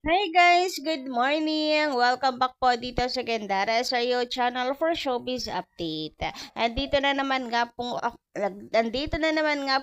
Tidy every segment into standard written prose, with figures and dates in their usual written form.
Hey guys, good morning! Welcome back po dito sa Gandara sa iyo channel for showbiz update. Nandito na naman nga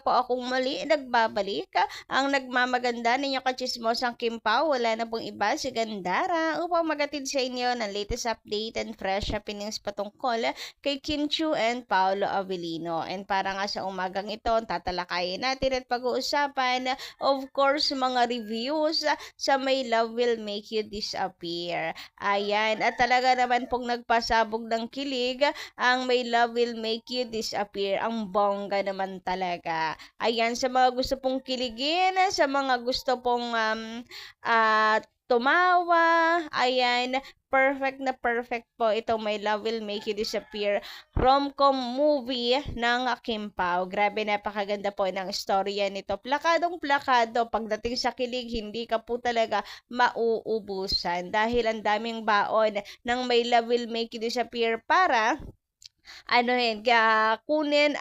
po akong muli nagbabalik. Ang nagmamaganda ninyo kachismosang Kim Pao, wala na pong iba si Gandara upang magatid sa inyo ng latest update and fresh happenings patungkol kay Kim Chiu and Paolo Avellino. And para nga sa umagang ito, tatalakayin natin at pag-uusapan, of course, mga reviews sa My Love Will Make You Disappear. Ayan, at talaga naman pong nagpasabog ng kilig ang My Love Will Make You Disappear. Ang bongga naman talaga. Ayan, sa mga gusto pong kiligin, sa mga gusto pong tumawa, ayan, perfect po itong My Love Will Make You Disappear rom-com movie ng Kim Pao. Grabe, napakaganda po ng storya nito. Plakadong plakado. Pagdating sa kilig, hindi ka po talaga mauubusan dahil ang daming baon ng My Love Will Make You Disappear para kunin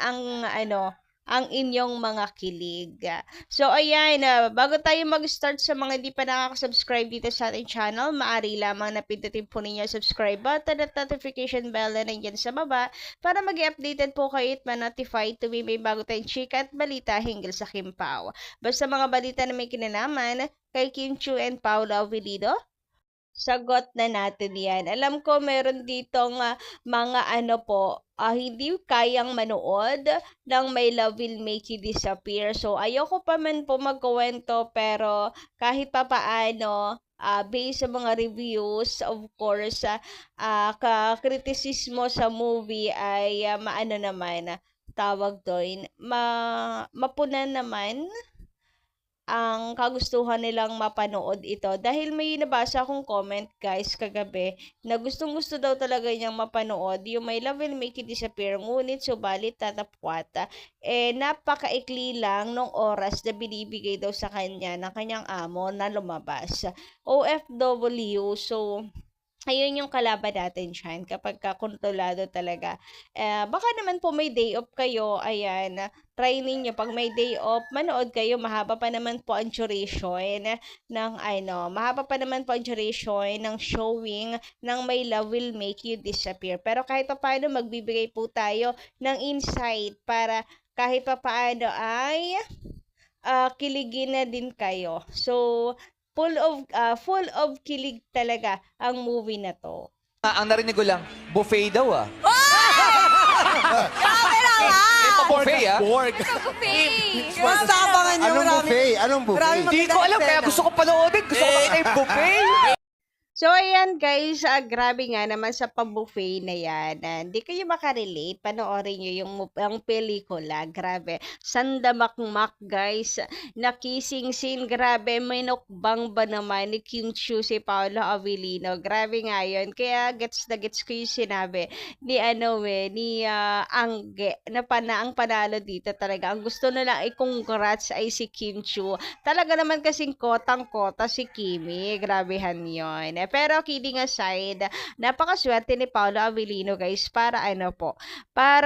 ang inyong mga kilig. So, ayan, bago tayo mag-start sa mga hindi pa nakaka-subscribe dito sa ating channel, maaari lamang na pindutin po ninyo subscribe button at notification bell na nandiyan sa baba para mag-updated po kayo at ma-notify tuwing may bago tayong chika at balita hinggil sa Kim Pao. Basta mga balita na may kinalaman kay Kim Chiu and Paolo Avellino, sagot na natin yan. Alam ko meron ditong mga hindi kayang manood ng My Love Will Make You Disappear. So, ayoko pa man po magkuwento pero kahit pa paano, based sa mga reviews, of course, kritisismo sa movie ay tawag doon, mapunan naman ang kagustuhan nilang mapanood ito. Dahil may nabasa akong comment guys kagabi na gustong-gusto daw talaga niyang mapanood yung My Love Will Make You Disappear, ngunit subalit tatapwat. Napakaikli lang nung oras na binibigay daw sa kanya ng kanyang amo na lumabas. OFW, so ayun yung kalaban natin dyan kapag kontrolado talaga. Baka naman po may day off kayo, ayan, try ninyo pag may day off, manood kayo, mahaba pa naman po ang duration ng showing ng My Love Will Make You Disappear. Pero kahit pa paano, magbibigay po tayo ng insight para kahit pa paano ay kiligin na din kayo. So, full of kilig talaga ang movie na to. Ang narinig ko lang, buffet daw ah. Grabe naman! Ito buffet ah. Borg. Buffet! Basta abangan nyo. Anong buffet? Anong buffet? Hindi ko alam, kaya gusto ko panoodin. Gusto ko makita yung buffet. So, ayan guys, grabe nga naman sa pag-buffet na yan. Hindi kayo makarelate, panoorin nyo yung pelikula. Grabe, sandamakmak guys, na kissing scene, grabe, may nukbang ba naman ni Kim Chiu si Paolo Avellino. Grabe nga yun, kaya gets na gets ko yung sinabi ni Angge, na ang panalo dito talaga. Ang gusto na lang i-congrats ay si Kim Chiu. Talaga naman kasing kotang-kota si Kimi, grabehan yun. Pero kidding aside, napakaswerte ni Paolo Avellino guys para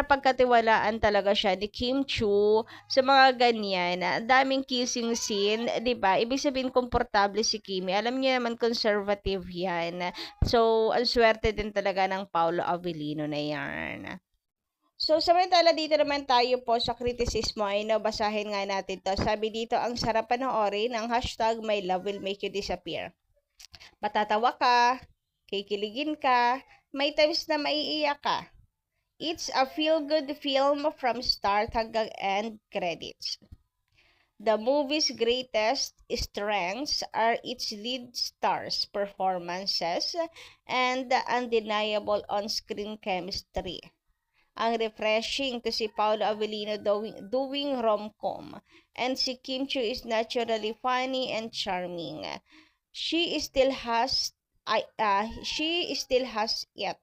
pagkatiwalaan talaga siya ni Kim Chiu sa mga ganyan. Daming kissing scene, 'di ba? Ibig sabihin komportable si Kimi. Alam niyo naman conservative 'yan. So, ang swerte din talaga ng Paolo Avellino na 'yan. So, samantala dito naman tayo po sa kritisismo ay nabasahin nga natin to. Sabi dito, ang sarap panoorin ang hashtag My Love Will Make You Disappear. Matatawa ka, kikiligin ka, may times na maiiyak ka. It's a feel-good film from start hanggang end credits. The movie's greatest strengths are its lead stars' performances and the undeniable on-screen chemistry. Ang refreshing to si Paolo Avellino doing rom-com, and si Kim Chiu is naturally funny and charming. She still has it.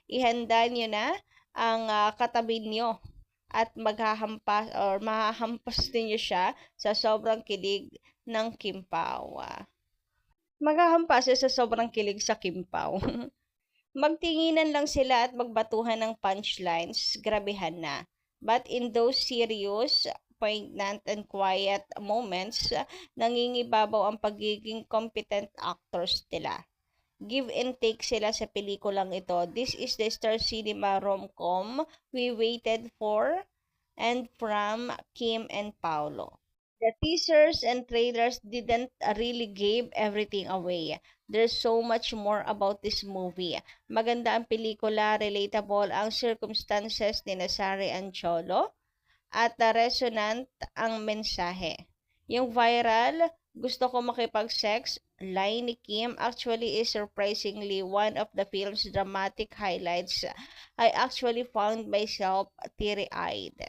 Ihanda nyo na ang katabi nyo at mahahampas ninyo siya sa sobrang kilig ng Kim Pao. Maghahampas sa sobrang kilig sa Kim Pao. Magtinginan lang sila at magbatuhan ng punchlines, grabehan na. But in those serious poignant and quiet moments, nangingibabaw ang pagiging competent actors nila. Give and take sila sa pelikulang ito. This is the Star Cinema rom-com we waited for, and from Kim and Paolo. The teasers and trailers didn't really give everything away. There's so much more about this movie. Maganda ang pelikula, relatable ang circumstances ni Nasari and Cholo, at resonant ang mensahe. Yung viral, gusto ko makipag-sex, line ni Kim actually is surprisingly one of the film's dramatic highlights. I actually found myself teary-eyed.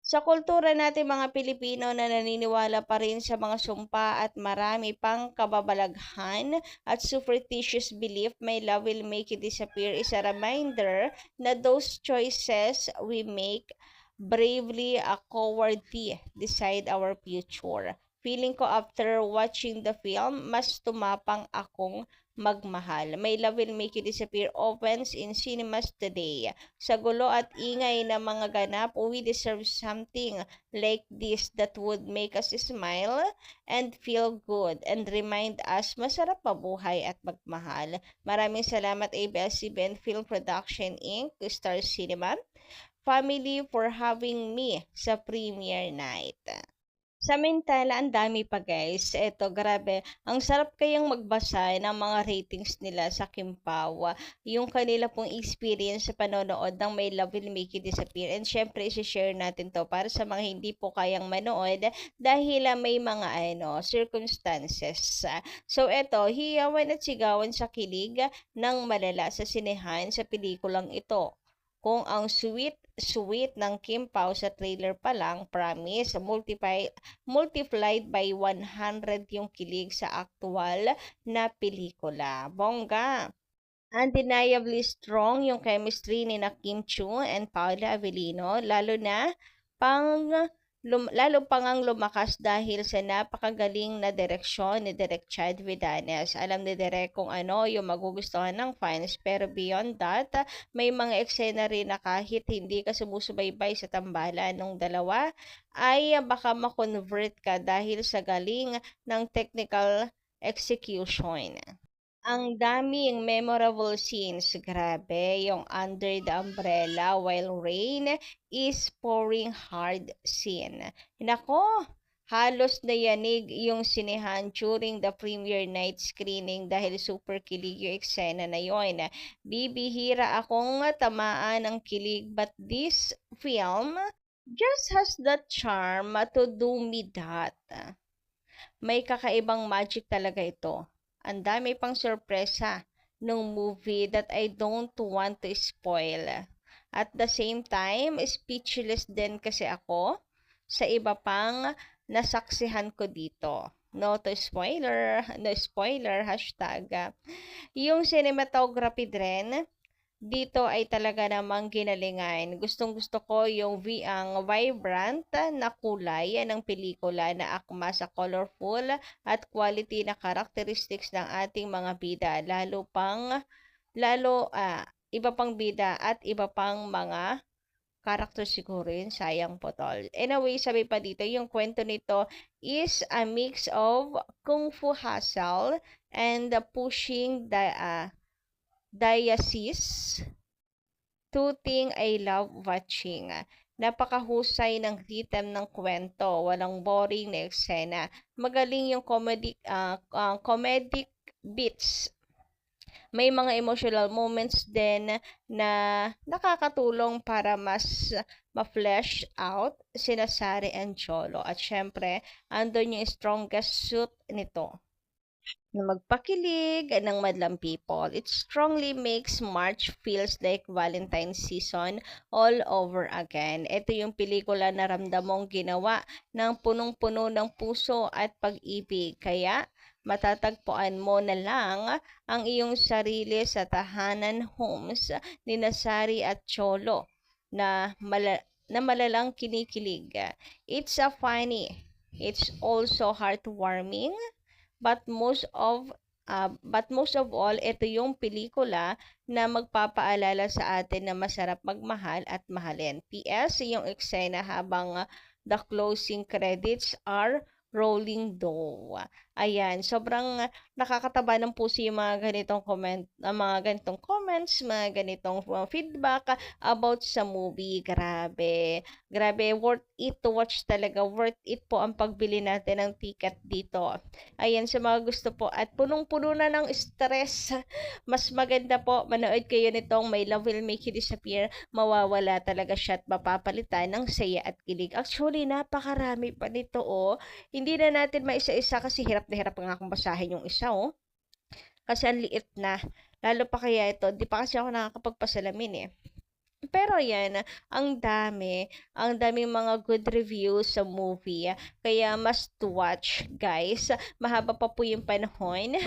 Sa kultura natin mga Pilipino na naniniwala pa rin sa mga sumpa at marami pang kababalaghan at superstitious belief, My Love Will Make You Disappear is a reminder na those choices we make bravely a cowardly decide our future. Feeling ko after watching the film, mas tumapang akong magmahal. My Love Will Make You Disappear opens in cinemas today. Sa gulo at ingay ng mga ganap, we deserve something like this that would make us smile and feel good and remind us masarap mabuhay at magmahal. Maraming salamat ABS-CBN Film Production Inc., Star Cinema Family for having me sa premiere night. Samantala, ang dami pa guys. Eto, grabe. Ang sarap kayang magbasa ng mga ratings nila sa Kimpawa. Yung kanila pong experience sa panonood ng My Love Will Make You Disappear. And syempre, isi-share natin to para sa mga hindi po kayang manood dahil may mga circumstances. So, eto, hiyawan at sigawan sa kilig ng malala sa sinehan sa pelikulang ito. Kung ang sweet ng Kim Pao sa trailer pa lang, promise, multiplied by 100 yung kilig sa aktual na pelikula. Bongga! Undeniably strong yung chemistry ni na Kim Chu and Paula Avellino, lalo pang ang lumakas dahil sa napakagaling na direksyon ni Direk Chad Vidanes. Alam ni Direk kung ano yung magugustuhan ng fans, pero beyond that, may mga eksena rin na kahit hindi ka sumusubaybay sa tambalan ng dalawa, ay baka makonvert ka dahil sa galing ng technical execution. Ang daming memorable scenes, grabe, yung under the umbrella while rain is pouring hard scene. Nako, halos nayanig yung sinehan during the premiere night screening dahil super kilig yung eksena na yon. Bibihira akong tamaan ng kilig, but this film just has the charm to do me that. May kakaibang magic talaga ito. Ang dami pang sorpresa ng movie that I don't want to spoil. At the same time, speechless din kasi ako sa iba pang nasaksihan ko dito. No spoiler, hashtag. Yung cinematography din, dito ay talaga namang ginalingan. Gustong-gusto ko yung ang vibrant na kulay ng pelikula na akma sa colorful at quality na characteristics ng ating mga bida. Iba pang bida at iba pang mga character siguro yun. Sayang po tol. Anyway, sabi pa dito, yung kwento nito is a mix of kung fu hustle and pushing the diocese, two things I love watching. Napakahusay ng rhythm ng kwento, walang boring na eksena. Magaling yung comedic beats. May mga emotional moments din na nakakatulong para mas ma-flesh out sina Sari and Cholo. At syempre, andun yung strongest suit nito na magpakilig ng madlang people. It strongly makes March feels like Valentine's season all over again. Ito yung pelikula na ramdam mong ginawa ng punong-puno ng puso at pag-ibig. Kaya, matatagpuan mo na lang ang iyong sarili sa tahanan homes ni Nasari at Cholo na malalang kinikilig. It's a funny. It's also heartwarming. But most of all, ito yung pelikula na magpapaalala sa atin na masarap magmahal at mahalin. PS, yung eksena habang the closing credits are rolling though. Ayan, sobrang nakakataba ng puso yung mga ganitong comments, mga ganitong feedback about sa movie. Grabe. Grabe, worth it to watch talaga. Worth it po ang pagbili natin ng ticket dito. Ayan, sa mga gusto po at punong-puno na ng stress, mas maganda po manood kayo nitong My Love Will Make You Disappear. Mawawala talaga siya at mapapalitan ng saya at kilig. Actually, napakarami pa nito Hindi na natin maisa-isa kasi hirap na hirap nga akong basahin yung isa Kasi ang liit na. Lalo pa kaya ito, di pa kasi ako nakakapagpasalamin Pero yan, ang daming mga good reviews sa movie. Kaya must watch, guys. Mahaba pa po yung panahon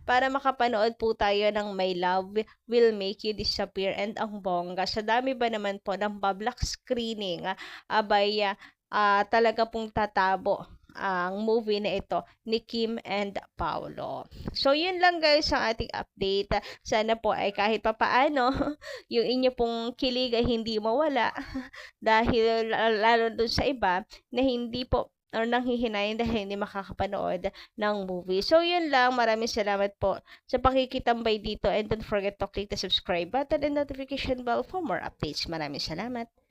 para makapanood po tayo ng My Love Will Make You Disappear and ang bongga. Sa dami ba naman po ng public screening, talaga pong tatabo ang movie na ito ni Kim and Paolo. So, yun lang guys ang ating update. Sana po ay kahit papaano yung inyo pong kilig ay hindi mawala dahil lalo dun sa iba na hindi po or nanghihinayin dahil hindi makakapanood ng movie. So, yun lang. Maraming salamat po sa pakikitambay dito and don't forget to click the subscribe button and notification bell for more updates. Maraming salamat.